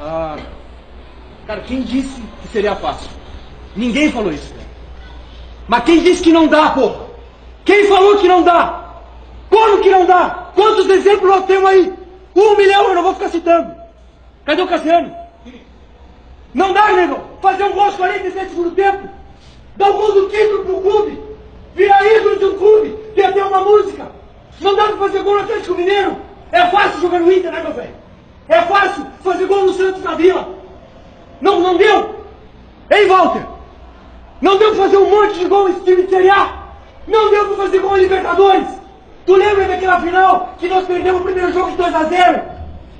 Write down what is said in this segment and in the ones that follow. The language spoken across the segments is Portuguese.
Ah, cara, quem disse que seria fácil? Ninguém falou isso, cara. Mas quem disse que não dá, porra? Quem falou que não dá? Como que não dá? Quantos exemplos nós temos aí? 1 milhão, eu não vou ficar citando. Cadê o Cassiano? Não dá, nego. Fazer um gol aos 47 segundo tempo. Dar um gol do título pro clube. Virar ídolo de um clube. Que até uma música. Não dá pra fazer gol no Atlético Mineiro. É fácil jogar no Inter, né, meu velho? É fácil fazer gol no Santos na Vila. Não deu? Ei, Walter? Não deu pra fazer um monte de gol nesse time de Série A? Não deu pra fazer gol em Libertadores? Tu lembra daquela final que nós perdemos o primeiro jogo de 2-0?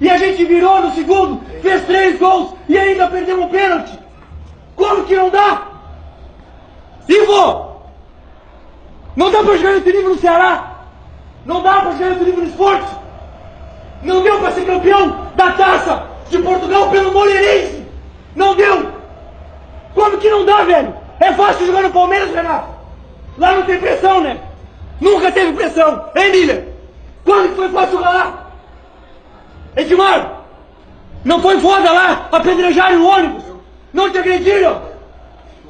E a gente virou no segundo, fez 3 gols e ainda perdemos um pênalti? Como que não dá? Ivo! Não dá pra jogar nesse nível no Ceará? Não dá pra jogar nesse nível no esporte? Não deu pra ser campeão da Taça de Portugal pelo Moreirense? Não deu! Como que não dá, velho? É fácil jogar no Palmeiras, Renato? Lá não tem pressão, né? Nunca teve pressão, hein, Miller? Quando que foi fácil jogar lá? Edmar, não foi foda lá? Apedrejaram o ônibus? Não te agrediram?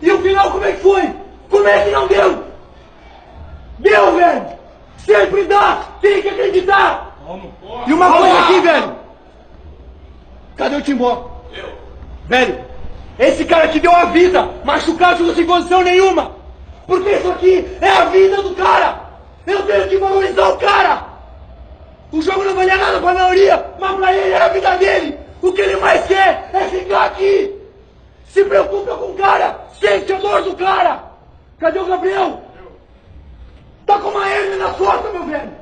E o final como é que foi? Como é que não deu? Deu, velho! Sempre dá! Tem que acreditar! E uma coisa aqui, velho! Cadê o Timbó? Velho, esse cara que deu a vida, machucado sem condição nenhuma! Porque isso aqui é a vida do cara! Eu tenho que valorizar o cara! O jogo não valia nada pra maioria, mas pra ele é a vida dele! O que ele mais quer é ficar aqui! Se preocupa com o cara! Sente a dor do cara! Cadê o Gabriel? Tá com uma hérnia nas costas, meu velho!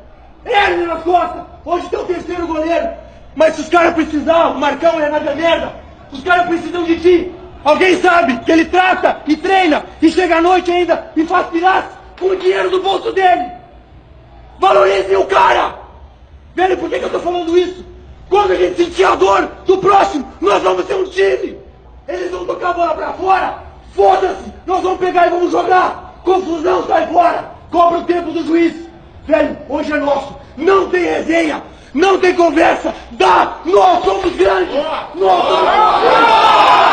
Hérnia nas costas! Hoje tem o 3º goleiro! Mas se os caras precisar, o Marcão é nada merda! Os caras precisam de ti! Alguém sabe que ele trata e treina e chega à noite ainda e faz pirata com o dinheiro do bolso dele! Valorizem o cara! Velho, por que eu tô falando isso? Quando a gente sentir a dor do próximo, nós vamos ser um time! Eles vão tocar a bola pra fora! Foda-se! Nós vamos pegar e vamos jogar! Confusão, sai fora! Cobra o tempo do juiz! Velho, hoje é nosso! Não tem resenha! Não tem conversa! Dá! Nós somos grandes! Nós somos grandes!